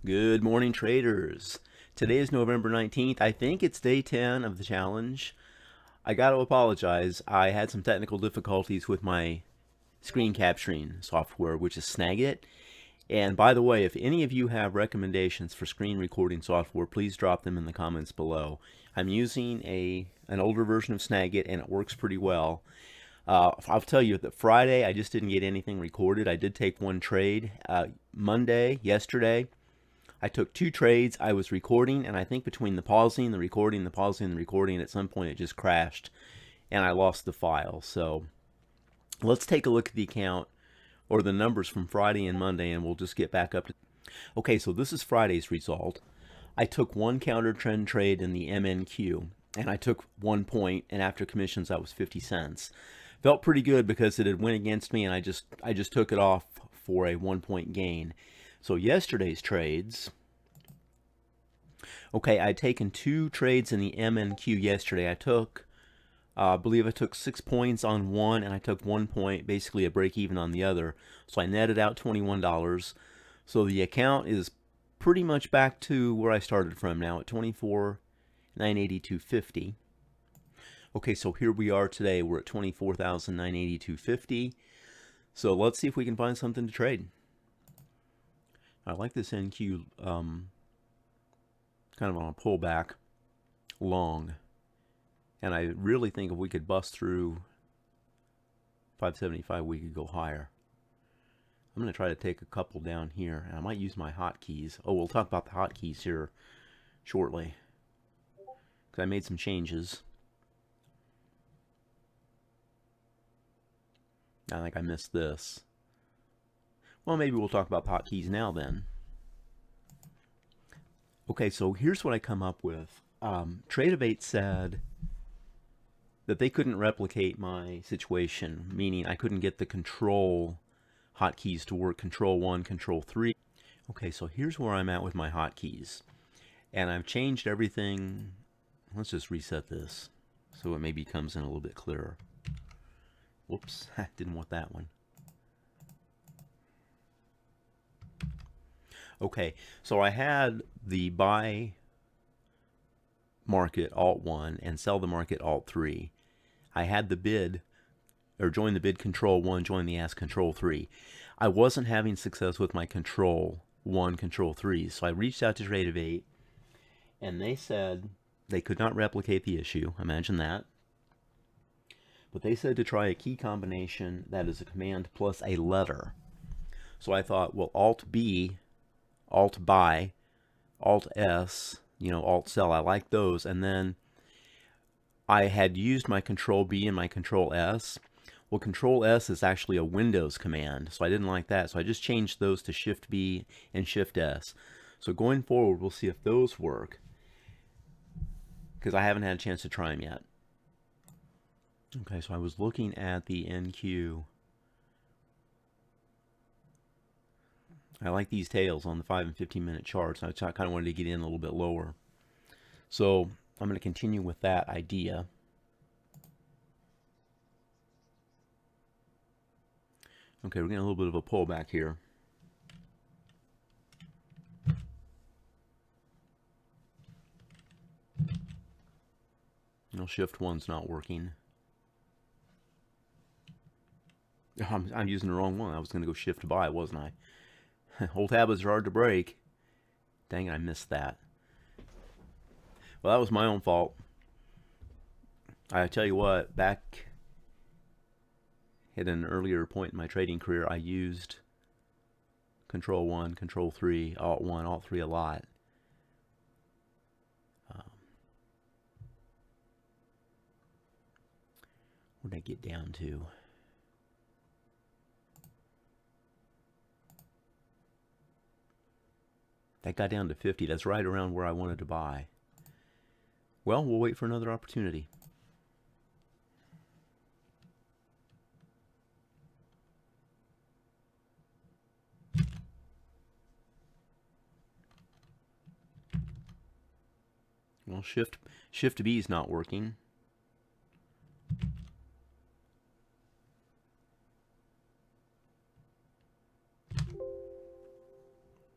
Good morning, traders. Today is November 19th. I think it's day 10 of the challenge. I got to apologize. I had some technical difficulties with my screen capturing software, which is Snagit. And by the way, if any of you have recommendations for screen recording software, please drop them in the comments below. I'm using an older version of Snagit, and it works pretty well. I'll tell you that Friday I just didn't get anything recorded. I did take one trade. Monday, yesterday, I took two trades. I was recording, and I think between the pausing, the recording, the pausing, the recording, at some point it just crashed, and I lost the file. So let's take a look at the account or the numbers from Friday and Monday, and we'll just get back up to. Okay, so this is Friday's result. I took one counter trend trade in the MNQ, and I took 1 point, and after commissions that was 50 cents. Felt pretty good because it had went against me, and I just took it off for a 1 point gain. So yesterday's trades. Okay, I'd taken two trades in the MNQ yesterday. I believe I took 6 points on one, and I took 1 point, basically a break even on the other. So I netted out $21. So the account is pretty much back to where I started from now at 24,982.50. Okay, so here we are today. We're at 24,982.50. So let's see if we can find something to trade. I like this NQ kind of on a pullback long. And I really think if we could bust through 575, we could go higher. I'm going to try to take a couple down here, and I might use my hotkeys. Oh, we'll talk about the hotkeys here shortly, because I made some changes. I think I missed this. Well, maybe we'll talk about the hotkeys now then. Okay, so here's what I come up with. Tradovate said that they couldn't replicate my situation, meaning I couldn't get the control hotkeys to work, control 1, control 3. Okay, so here's where I'm at with my hotkeys. And I've changed everything. Let's just reset this so it maybe comes in a little bit clearer. Whoops, I didn't want that one. Okay, so I had the buy market alt 1 and sell the market alt 3. I had the bid, or join the bid control 1, join the ask control 3. I wasn't having success with my control 1, control 3, so I reached out to Tradovate, and they said they could not replicate the issue. Imagine that. But they said to try a key combination that is a command plus a letter. So I thought, well, alt B, alt buy, alt S, alt sell, I like those. And then I had used my control B and my control S. Well, control S is actually a Windows command, so I didn't like that. So I just changed those to shift B and shift S. So going forward, we'll see if those work, because I haven't had a chance to try them yet. Okay, so I was looking at the NQ. I like these tails on the 5 and 15-minute charts. I kind of wanted to get in a little bit lower. So I'm going to continue with that idea. Okay, we're getting a little bit of a pullback here. Shift 1's not working. I'm using the wrong one. I was going to go shift buy, wasn't I? Old habits are hard to break. Dang it, I missed that. Well, that was my own fault. I tell you what, back at an earlier point in my trading career, I used control 1, control 3, alt 1, alt 3 a lot. What did I get down to? That got down to 50. That's right around where I wanted to buy. Well, we'll wait for another opportunity. Well, shift B is not working.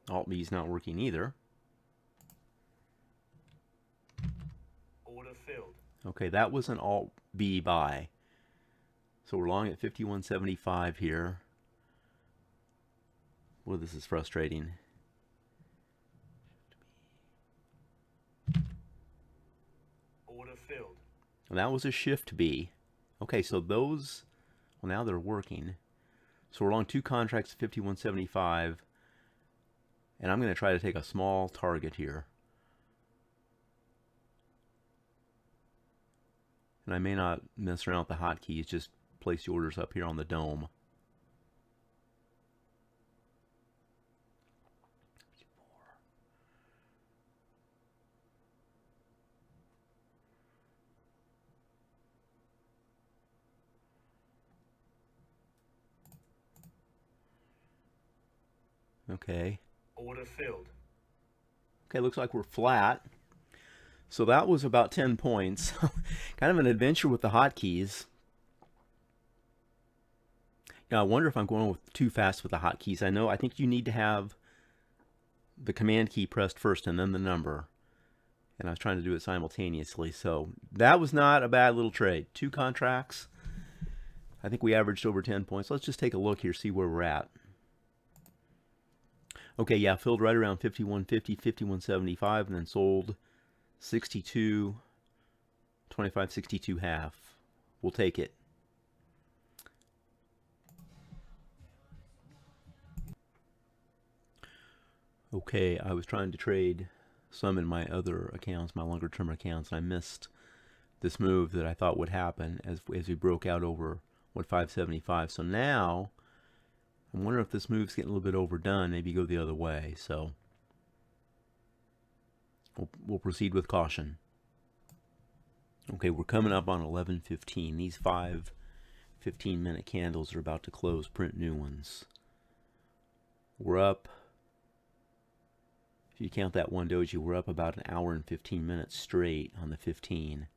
Alt B is not working either. Order filled. Okay, that was an Alt B buy. So we're long at 51.75 here. Well, this is frustrating. Order filled. And that was a shift B. Okay, so those, well, now they're working. So we're long 2 contracts at 51.75. And I'm going to try to take a small target here. And I may not mess around with the hotkeys, just place the orders up here on the dome. Okay. Order filled. Okay, looks like we're flat. So that was about 10 points. Kind of an adventure with the hotkeys. Now, I wonder if I'm going too fast with the hotkeys. I think you need to have the command key pressed first and then the number. And I was trying to do it simultaneously. So that was not a bad little trade. 2 contracts. I think we averaged over 10 points. Let's just take a look here, see where we're at. Okay, yeah, filled right around 51.50, 51.75, and then sold 62, 25, 62 half. We'll take it. Okay, I was trying to trade some in my other accounts, my longer term accounts, and I missed this move that I thought would happen as we broke out over 575. So now I'm wondering if this move's getting a little bit overdone, maybe go the other way. So we'll proceed with caution. Okay, we're coming up on 11:15. These 5 15-minute candles are about to close, print new ones. We're up, if you count that one doji, we're up about an hour and 15 minutes straight on the 15.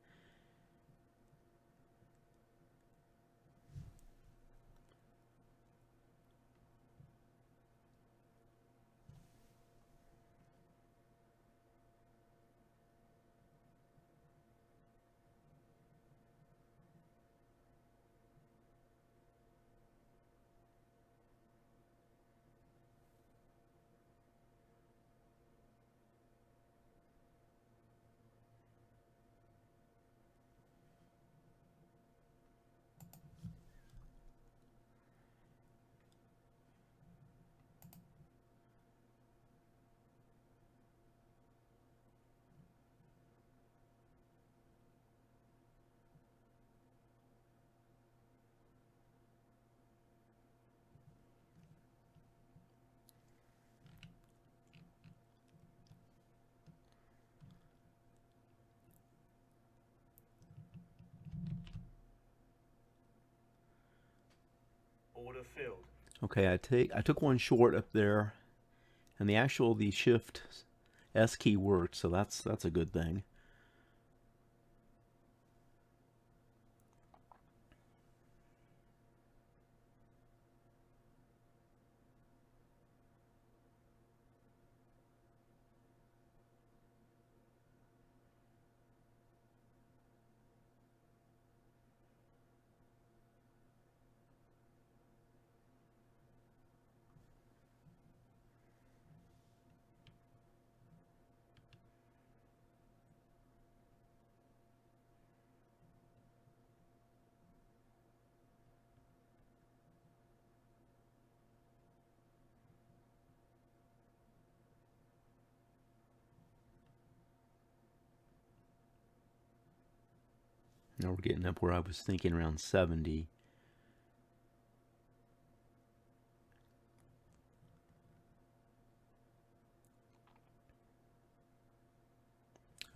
Order filled. Okay, I took one short up there, and the shift S key worked, so that's a good thing. Now we're getting up where I was thinking around 70.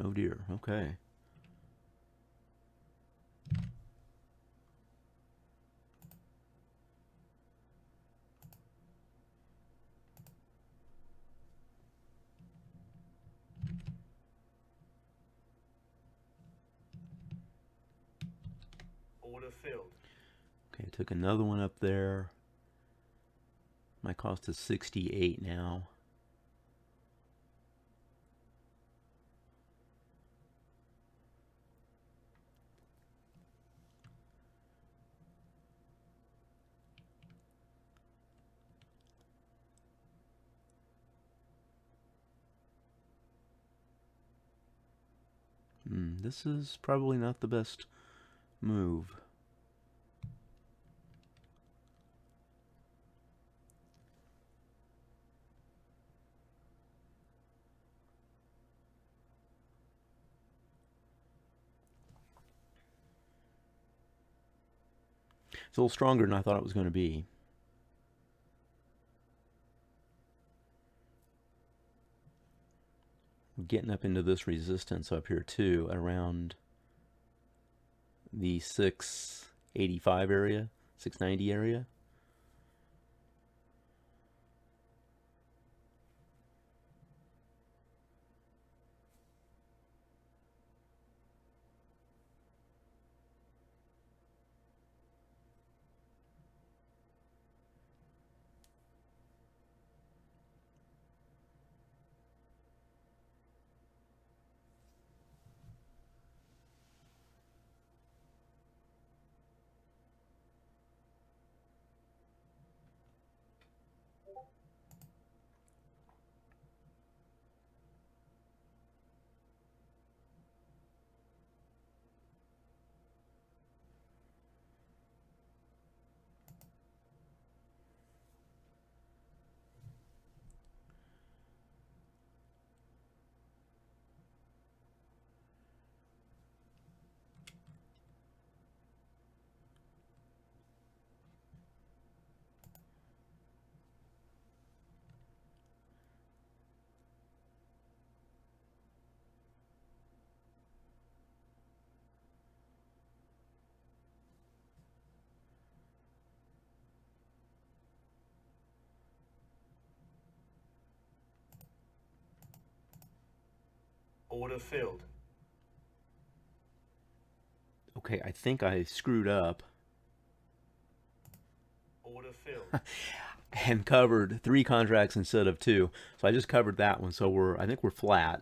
Oh dear, okay. Order filled. Okay, took another one up there. My cost is 68 now. This is probably not the best move. It's a little stronger than I thought it was going to be. Getting up into this resistance up here too, around the 685 area, 690 area. Order filled. Okay, I think I screwed up Order filled. and covered 3 contracts instead of 2. So I just covered that one. So I think we're flat.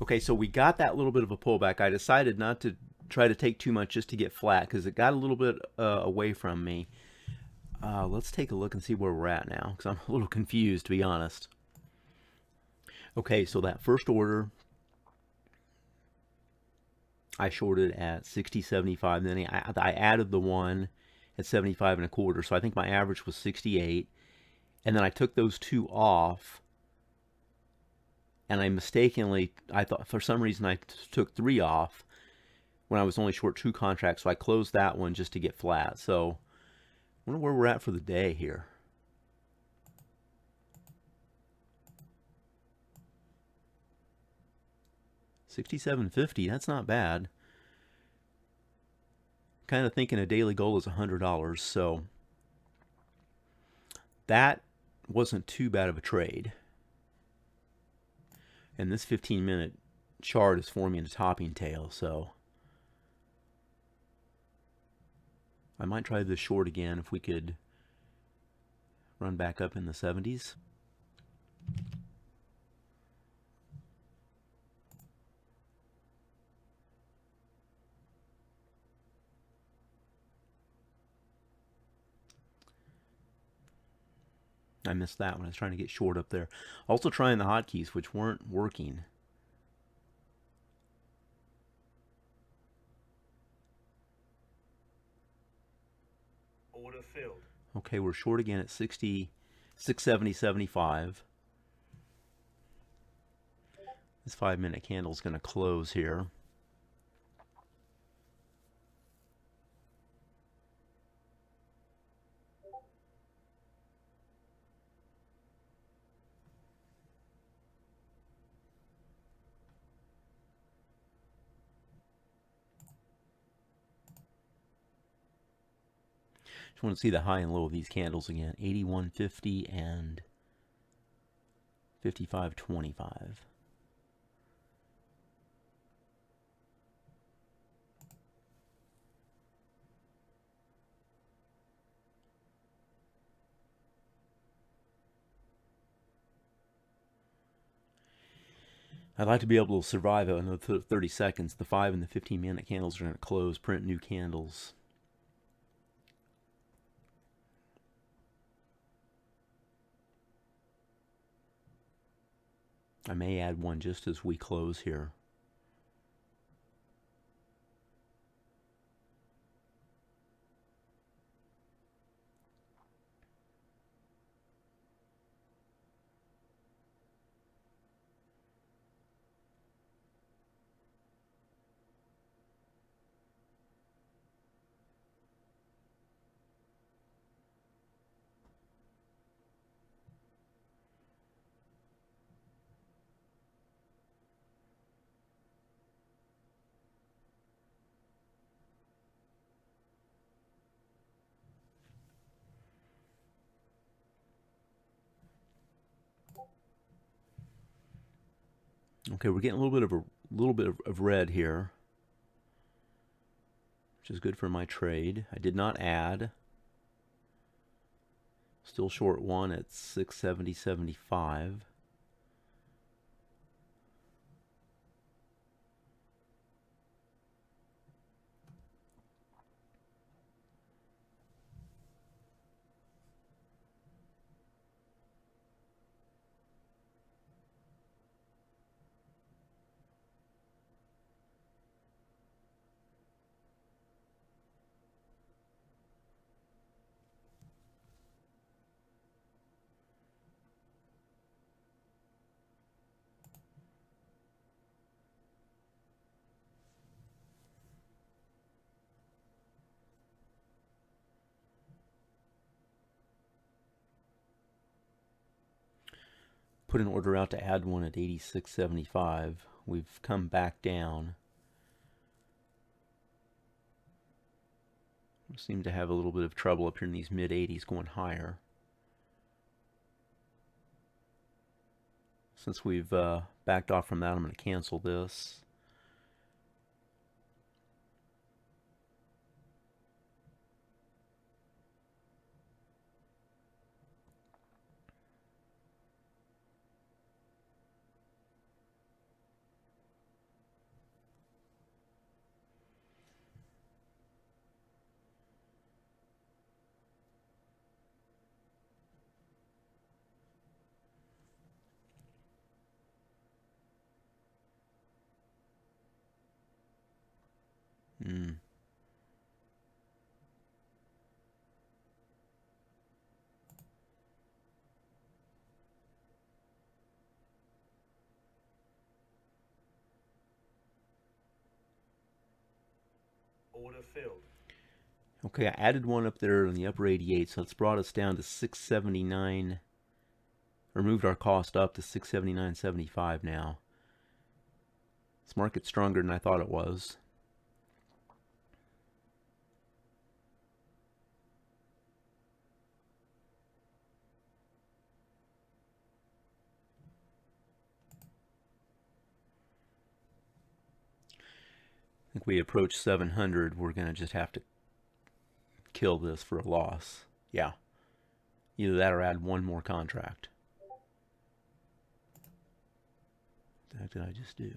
Okay, so we got that little bit of a pullback. I decided not to try to take too much just to get flat because it got a little bit away from me. Let's take a look and see where we're at now because I'm a little confused, to be honest. Okay, so that first order I shorted at 60.75. Then I added the one at 75 and a quarter. So I think my average was 68. And then I took those 2 off. And I thought for some reason I took 3 off when I was only short 2 contracts. So I closed that one just to get flat. So I wonder where we're at for the day here. $67.50, that's not bad. Kind of thinking a daily goal is $100, so that wasn't too bad of a trade. And this 15-minute chart is forming a topping tail, so I might try this short again if we could run back up in the 70s. I missed that when I was trying to get short up there. Also trying the hotkeys, which weren't working. Order filled. Okay, we're short again at 670.75. This 5-minute candle is going to close here. Just want to see the high and low of these candles again. 81.50 and 55.25. I'd like to be able to survive another 30 seconds. The 5 and the 15-minute candles are going to close, print new candles. I may add one just as we close here. Okay, we're getting a little bit of red here, which is good for my trade. I did not add. Still short one at 670.75. Put an order out to add one at 86.75. We've come back down. We seem to have a little bit of trouble up here in these mid 80s going higher. Since we've backed off from that, I'm going to cancel this. Hmm. Order filled. Okay, I added one up there in the upper 88, so it's brought us down to 679, or moved our cost up to 679.75 now. This market's stronger than I thought it was. I think we approach 700, we're going to just have to kill this for a loss. Yeah. Either that or add one more contract. What the heck did I just do?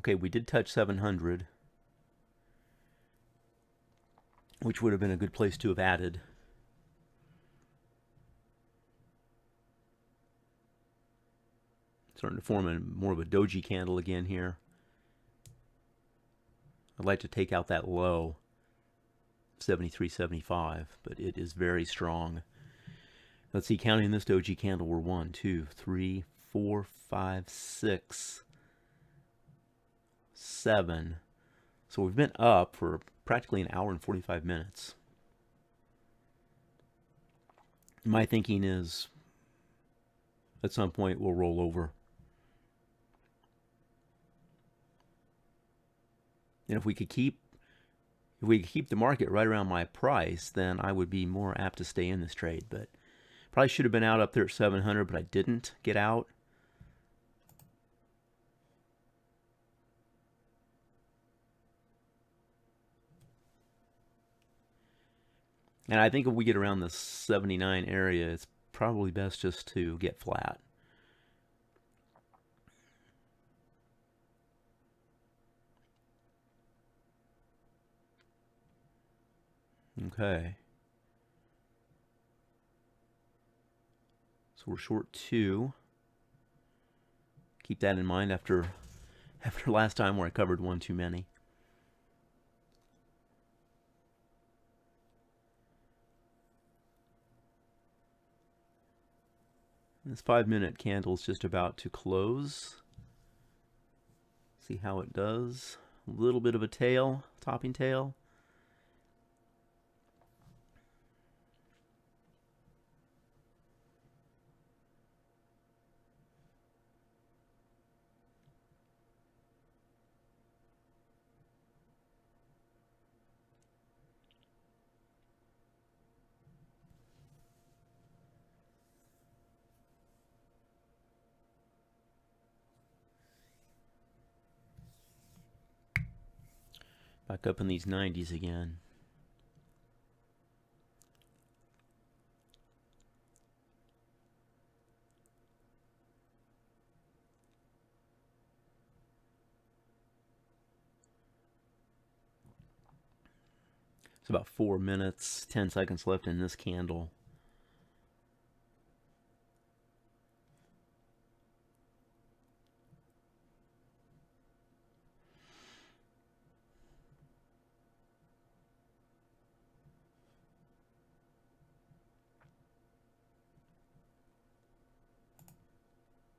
Okay, we did touch 700, which would have been a good place to have added. Starting to form more of a doji candle again here. I'd like to take out that low, 73.75, but it is very strong. Let's see, counting this doji candle, we're 1, 2, 3, 4, 5, 6, 7. So we've been up for practically an hour and 45 minutes. My thinking is at some point we'll roll over. And if we could keep the market right around my price, then I would be more apt to stay in this trade. But probably should have been out up there at 700, but I didn't get out. And I think if we get around the 79 area, it's probably best just to get flat. Okay. So we're short 2. Keep that in mind after last time where I covered one too many. This 5-minute candle is just about to close. See how it does. A little bit of a tail, topping tail. Back up in these 90s again. It's about 4 minutes, 10 seconds left in this candle.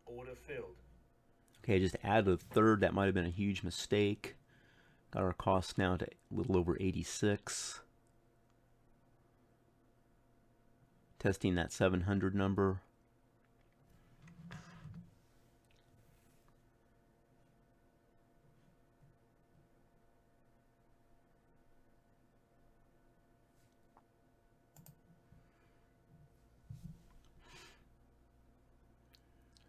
Order filled. Okay, just added a third. That might have been a huge mistake. Got our cost now to a little over 86. Testing that 700 number.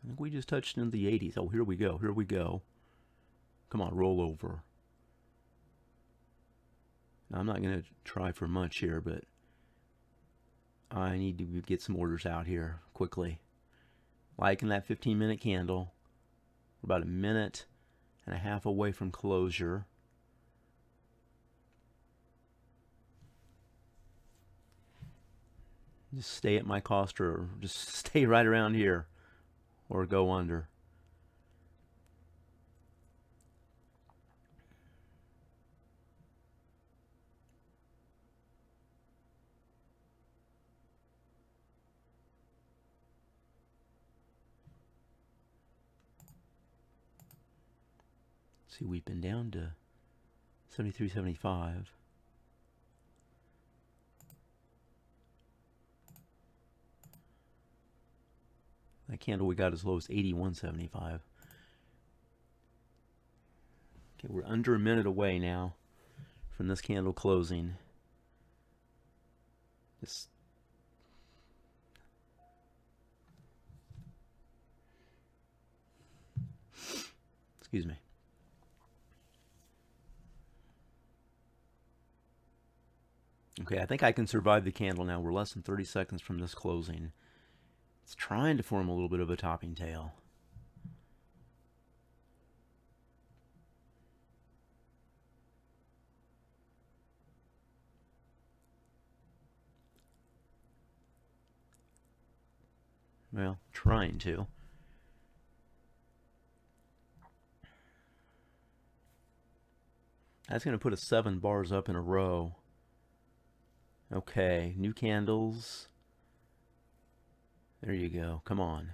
I think we just touched into the 80s. Oh, here we go. Here we go. Come on, roll over. Now, I'm not going to try for much here, but I need to get some orders out here quickly. Liking that 15-minute candle. We're about a minute and a half away from closure. Just stay at my cost, or just stay right around here, or go under. See, we've been down to 73.75. That candle we got as low as 81.75. Okay, we're under a minute away now from this candle closing. Just excuse me. Okay, I think I can survive the candle now. We're less than 30 seconds from this closing. It's trying to form a little bit of a topping tail. Well, trying to. That's going to put us 7 bars up in a row. Okay, new candles. There you go. Come on.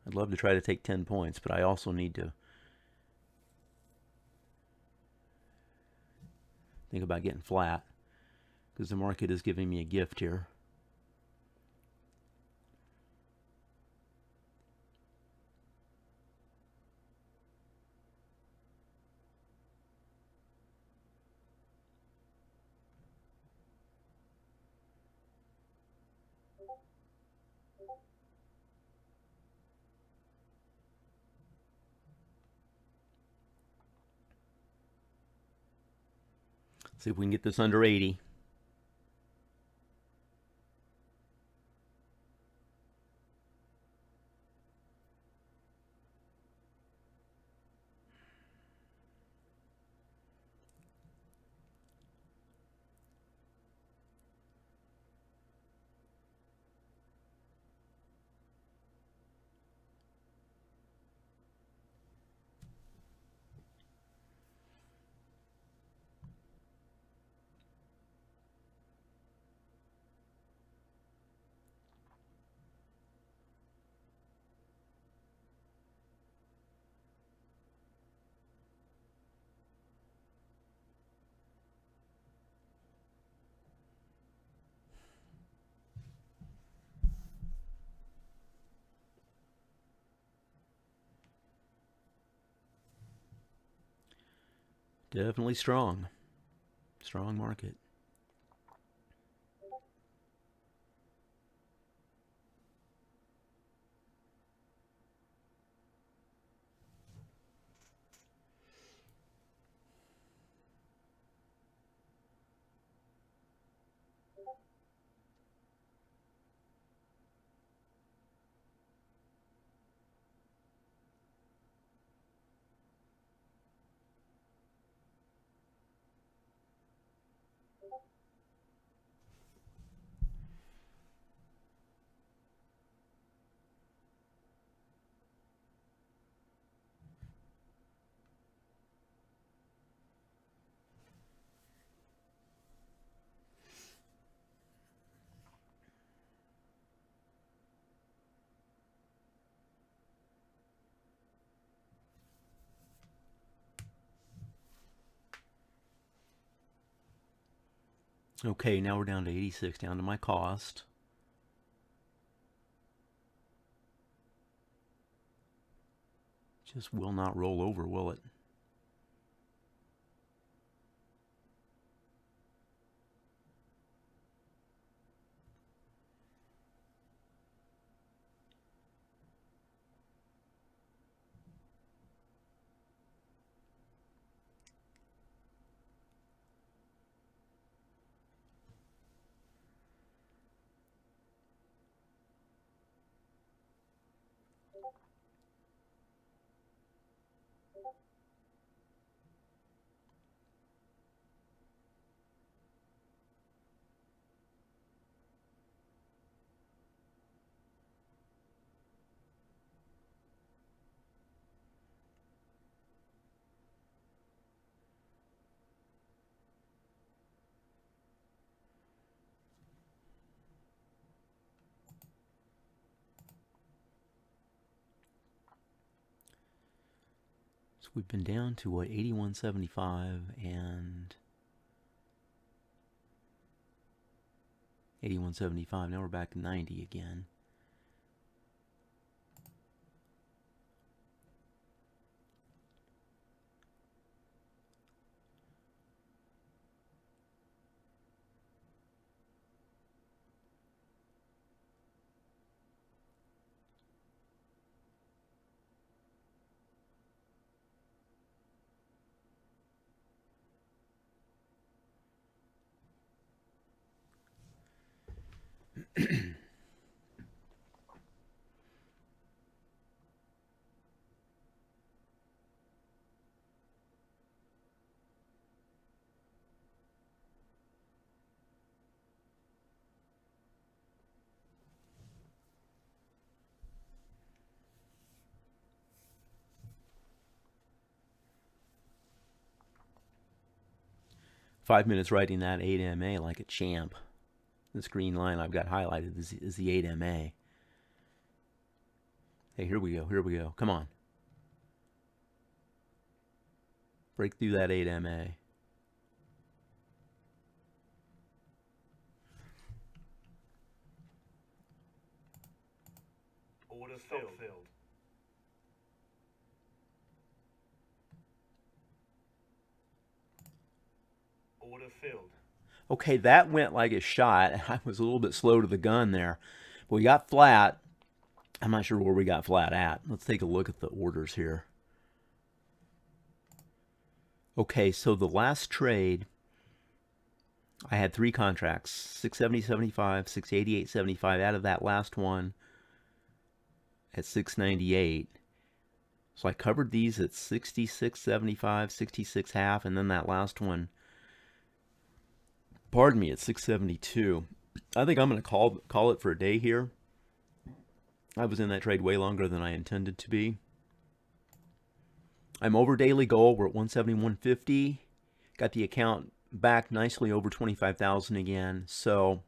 I'd love to try to take 10 points, but I also need to think about getting flat, because the market is giving me a gift here. See if we can get this under 80. Definitely strong. Strong market. Okay, now we're down to 86, down to my cost. Just will not roll over, will it? So we've been down to what, 81.75 and 81.75. Now we're back to 90 again. Five minutes writing that 8MA like a champ. This green line I've got highlighted is the 8MA. Hey, here we go, here we go. Come on. Break through that 8MA. Order filled. Order filled. Okay, that went like a shot. I was a little bit slow to the gun there. But we got flat. I'm not sure where we got flat at. Let's take a look at the orders here. Okay, so the last trade, I had three contracts, 670.75, 688.75. Out of that last one at 698. So I covered these at 66.75, 66 half, and then that last one, pardon me, at 672. I think I'm going to call it for a day here. I was in that trade way longer than I intended to be. I'm over daily goal. We're at 171.50. Got the account back nicely over 25,000 again. So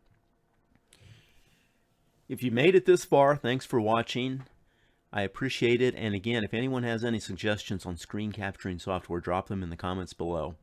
if you made it this far, thanks for watching. I appreciate it. And again, if anyone has any suggestions on screen capturing software, drop them in the comments below.